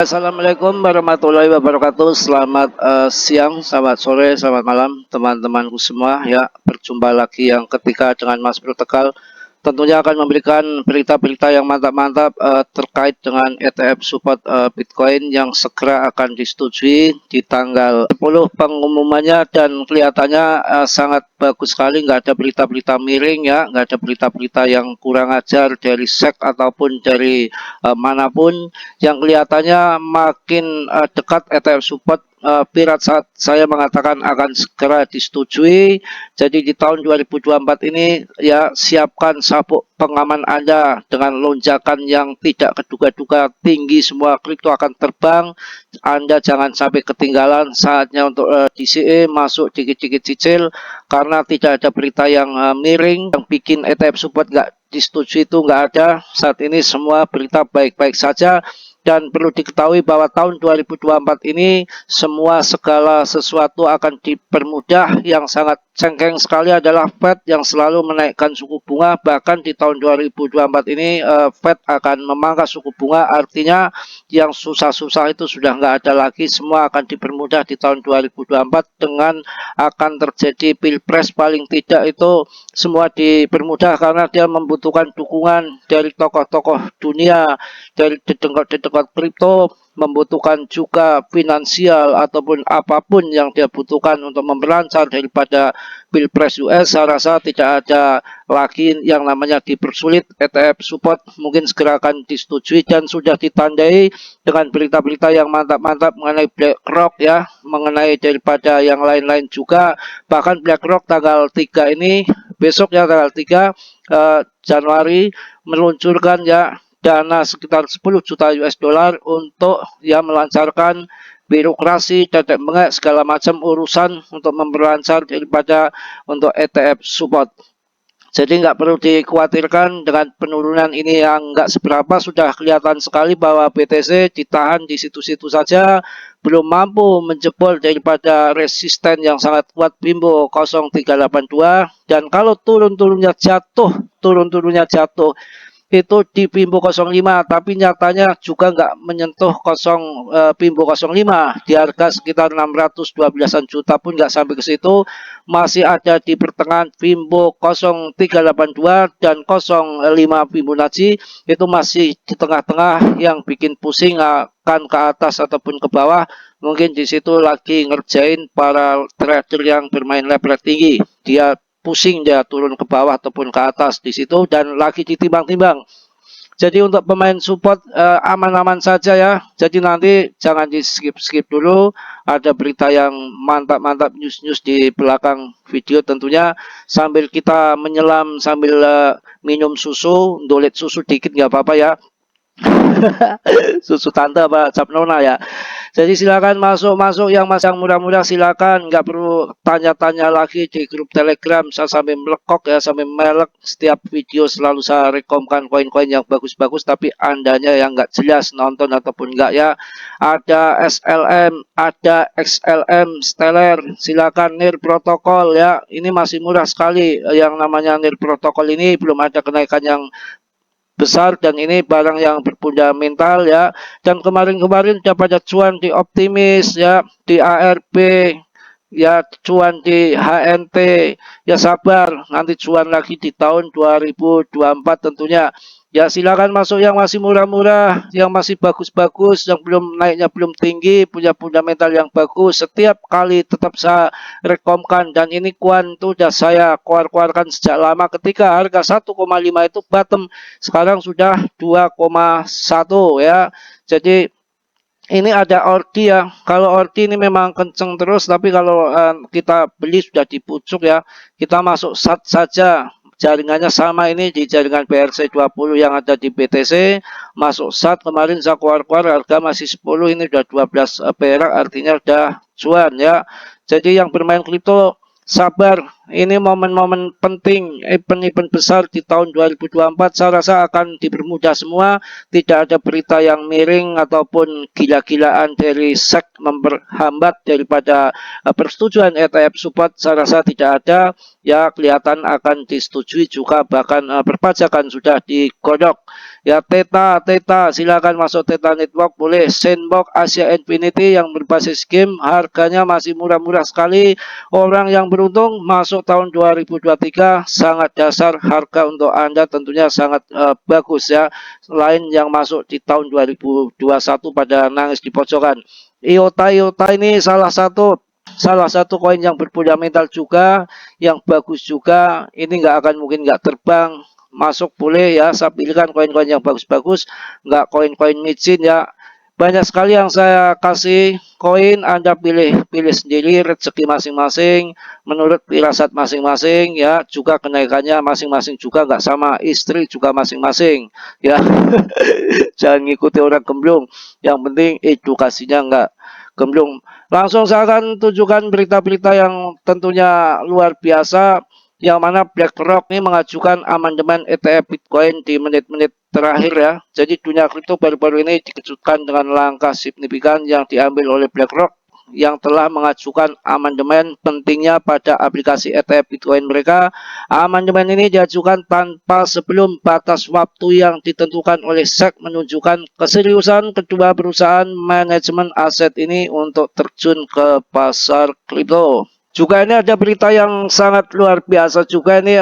Assalamualaikum warahmatullahi wabarakatuh. Selamat siang, selamat sore, selamat malam teman-temanku semua ya. Berjumpa lagi yang ketiga dengan Mas Bro Tegal. Tentunya akan memberikan berita-berita yang mantap-mantap terkait dengan ETF support Bitcoin yang segera akan disetujui di tanggal 10 pengumumannya, dan kelihatannya sangat bagus sekali. Nggak ada berita-berita miring ya, nggak ada berita-berita yang kurang ajar dari SEC ataupun dari manapun. Yang kelihatannya makin dekat ETF support Pirat saat saya mengatakan akan segera disetujui. Jadi di tahun 2024 ini ya, siapkan sabuk pengaman Anda dengan lonjakan yang tidak keduga-duga tinggi. Semua kripto akan terbang. Anda jangan sampai ketinggalan. Saatnya untuk DCE masuk dikit-dikit cicil, karena tidak ada berita yang miring yang bikin ETF support nggak disetujui. Itu nggak ada. Saat ini semua berita baik-baik saja. Dan perlu diketahui bahwa tahun 2024 ini semua segala sesuatu akan dipermudah. Yang sangat cengkeng sekali adalah Fed yang selalu menaikkan suku bunga. Bahkan di tahun 2024 ini Fed akan memangkas suku bunga. Artinya yang susah-susah itu sudah nggak ada lagi. Semua akan dipermudah di tahun 2024 dengan akan terjadi pilpres. Paling tidak itu semua dipermudah karena dia membutuhkan dukungan dari tokoh-tokoh dunia, dari dedengkot-dedengkot kripto, membutuhkan juga finansial ataupun apapun yang dia butuhkan untuk memperlancar daripada pilpres US. Saya rasa tidak ada lagi yang namanya dipersulit. ETF support mungkin segera akan disetujui dan sudah ditandai dengan berita-berita yang mantap-mantap mengenai BlackRock ya, mengenai daripada yang lain-lain juga. Bahkan BlackRock tanggal 3 ini, besok ya, tanggal 3 Januari, meluncurkan ya dana sekitar 10 juta US dollar untuk ya melancarkan birokrasi, tetek bengek, segala macam urusan untuk memperlancar daripada untuk ETF support. Jadi nggak perlu dikhawatirkan dengan penurunan ini yang nggak seberapa. Sudah kelihatan sekali bahwa BTC ditahan di situ-situ saja, belum mampu menjebol daripada resisten yang sangat kuat Bimbo 0382. Dan kalau turun-turunnya jatuh itu di Bimbo 05, tapi nyatanya juga nggak menyentuh Bimbo 05 di harga sekitar 612-an juta pun nggak sampai ke situ. Masih ada di pertengahan Bimbo 0382 dan 05 Fibonacci, itu masih di tengah-tengah. Yang bikin pusing akan ke atas ataupun ke bawah, mungkin di situ lagi ngerjain para trader yang bermain level tinggi. Dia pusing, dia turun ke bawah ataupun ke atas di situ dan lagi ditimbang-timbang. Jadi untuk pemain support aman-aman saja ya. Jadi nanti jangan di skip dulu. Ada berita yang mantap-mantap, news-news di belakang video tentunya, sambil kita menyelam, sambil minum susu, dolet susu dikit nggak apa-apa ya. Susu tante apa cap nona ya. Jadi silakan masuk yang mas yang murah-murah, silakan, nggak perlu tanya-tanya lagi di grup Telegram. Saya sampai melekok ya, sampai melek. Setiap video selalu saya rekomkan koin-koin yang bagus-bagus, tapi andanya yang nggak jelas nonton ataupun nggak ya. Ada SLM, ada XLM, Stellar, silakan. NIR protokol ya, ini masih murah sekali. Yang namanya NIR protokol ini belum ada kenaikan yang besar, dan ini barang yang berfundamental ya. Dan kemarin-kemarin dapat cuan di Optimis ya, di ARB ya, cuan di HNT ya. Sabar, nanti cuan lagi di tahun 2024 tentunya ya. Silakan masuk yang masih murah-murah, yang masih bagus-bagus, yang belum naiknya belum tinggi, punya fundamental yang bagus. Setiap kali tetap saya rekomkan, dan ini kuan itu udah saya keluarkan sejak lama ketika harga 1,5 itu bottom. Sekarang sudah 2,1 ya. Jadi ini ada ordi ya. Kalau ordi ini memang kenceng terus, tapi kalau kita beli sudah di pucuk ya, kita masuk sat saja. Jaringannya sama ini di jaringan BRC20 yang ada di BTC. Masuk sat, kemarin saya keluar harga masih 10, ini udah 12 perak, artinya udah cuan ya. Jadi yang bermain kripto sabar ini momen-momen penting, event-event besar di tahun 2024 saya rasa akan dipermudah semua. Tidak ada berita yang miring ataupun gila-gilaan dari SEC memperhambat daripada persetujuan ETF support, saya rasa tidak ada. Ya, kelihatan akan disetujui juga, bahkan perpajakan sudah digodok. Ya, Theta silakan masuk Theta Network, boleh. Sandbox Asia Infinity yang berbasis game, harganya masih murah-murah sekali. Orang yang beruntung masuk tahun 2023 sangat dasar, harga untuk Anda tentunya sangat bagus ya. Selain yang masuk di tahun 2021 pada nangis di pojokan. IOTA ini salah satu koin yang berfundamental juga, yang bagus juga. Ini mungkin nggak terbang, masuk boleh ya. Saya pilihkan koin-koin yang bagus-bagus, nggak koin-koin micin ya. Banyak sekali yang saya kasih koin, Anda pilih sendiri, rezeki masing-masing, menurut firasat masing-masing ya. Juga kenaikannya masing-masing juga nggak sama, istri juga masing-masing ya. Jangan ngikuti orang gemblung, yang penting edukasinya nggak gemblung. Langsung saya akan tunjukkan berita-berita yang tentunya luar biasa, yang mana BlackRock ini mengajukan amandemen ETF Bitcoin di menit-menit terakhir ya. Jadi dunia kripto baru-baru ini dikejutkan dengan langkah signifikan yang diambil oleh BlackRock yang telah mengajukan amandemen pentingnya pada aplikasi ETF Bitcoin mereka. Amandemen ini diajukan tanpa sebelum batas waktu yang ditentukan oleh SEC, menunjukkan keseriusan kedua perusahaan manajemen aset ini untuk terjun ke pasar kripto. Juga ini ada berita yang sangat luar biasa juga ini,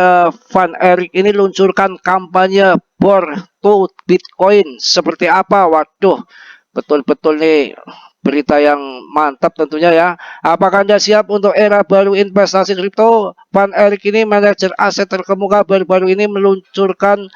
Van Erik ini luncurkan kampanye Born to Bitcoin. Seperti apa? Waduh, betul-betul nih berita yang mantap tentunya ya. Apakah Anda siap untuk era baru investasi kripto? Van Erik ini manajer aset terkemuka baru-baru ini meluncurkan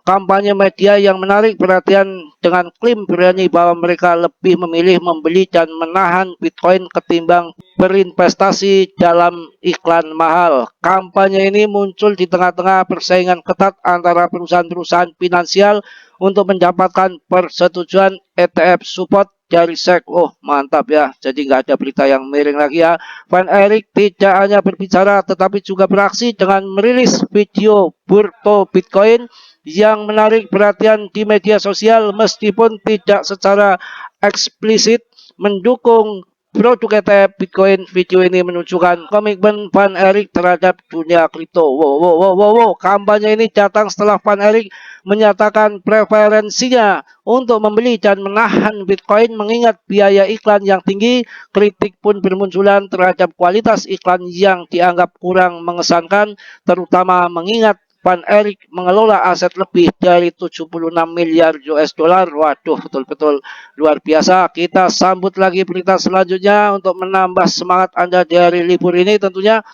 kampanye media yang menarik perhatian dengan klaim berani bahwa mereka lebih memilih membeli dan menahan Bitcoin ketimbang berinvestasi dalam iklan mahal. Kampanye ini muncul di tengah-tengah persaingan ketat antara perusahaan-perusahaan finansial untuk mendapatkan persetujuan ETF support dari SEC. Oh, mantap ya. Jadi nggak ada berita yang miring lagi ya. Van Erik tidak hanya berbicara tetapi juga beraksi dengan merilis video Burto Bitcoin yang menarik perhatian di media sosial, meskipun tidak secara eksplisit mendukung produk ETF Bitcoin. Video ini menunjukkan komitmen Van Erik terhadap dunia kripto. Wow. Kampanye ini datang setelah Van Erik menyatakan preferensinya untuk membeli dan menahan Bitcoin mengingat biaya iklan yang tinggi. Kritik pun bermunculan terhadap kualitas iklan yang dianggap kurang mengesankan, terutama mengingat Van Erik mengelola aset lebih dari 76 miliar US dollar. Waduh, betul-betul luar biasa. Kita sambut lagi berita selanjutnya untuk menambah semangat Anda di hari libur ini tentunya.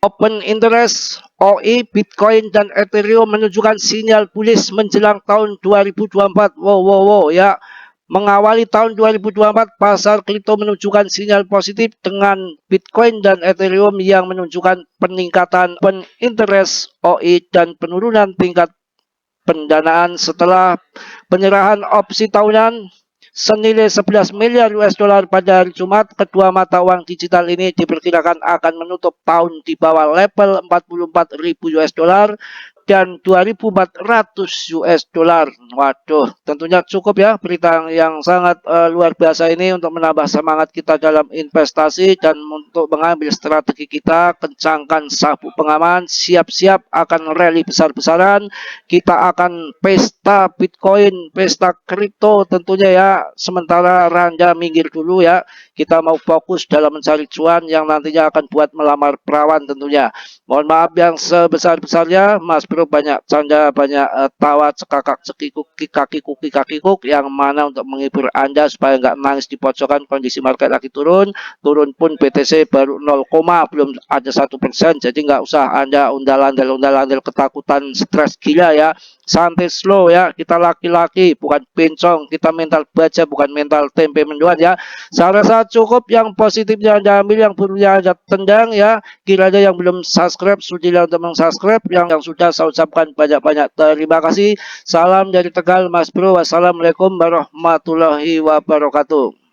Open interest OI, Bitcoin, dan Ethereum menunjukkan sinyal bullish menjelang tahun 2024. Wow ya. Mengawali tahun 2024, pasar kripto menunjukkan sinyal positif dengan Bitcoin dan Ethereum yang menunjukkan peningkatan open interest OI dan penurunan tingkat pendanaan setelah penyerahan opsi tahunan senilai 11 miliar US dollar pada hari Jumat. Kedua mata uang digital ini diperkirakan akan menutup tahun di bawah level 44.000 US dollar dan 2.400 US dollar. Waduh, tentunya cukup ya berita yang sangat luar biasa ini untuk menambah semangat kita dalam investasi dan untuk mengambil strategi kita. Kencangkan sabuk pengaman, siap-siap akan rally besar-besaran. Kita akan pesta Bitcoin, pesta kripto tentunya ya. Sementara Randa minggir dulu ya. Kita mau fokus dalam mencari cuan yang nantinya akan buat melamar perawan tentunya. Mohon maaf yang sebesar-besarnya, Mas Bro banyak canda, banyak tawa, cekakak, cekikuk, kikakikuk, yang mana untuk menghibur Anda supaya nggak nangis di pojokan. Kondisi market lagi turun pun BTC baru 0, belum ada 1%, jadi nggak usah Anda undal-andal ketakutan, stres gila ya. Santai slow ya, kita laki-laki bukan bencong, kita mental baja bukan mental tempe mendoan ya. Saya rasa cukup yang positifnya Anda ambil, yang buruknya Anda tendang ya. Kiranya yang belum subscribe sudilah untuk meng-subscribe, yang sudah saya ucapkan banyak-banyak terima kasih. Salam dari Tegal Mas Bro. Wassalamualaikum warahmatullahi wabarakatuh.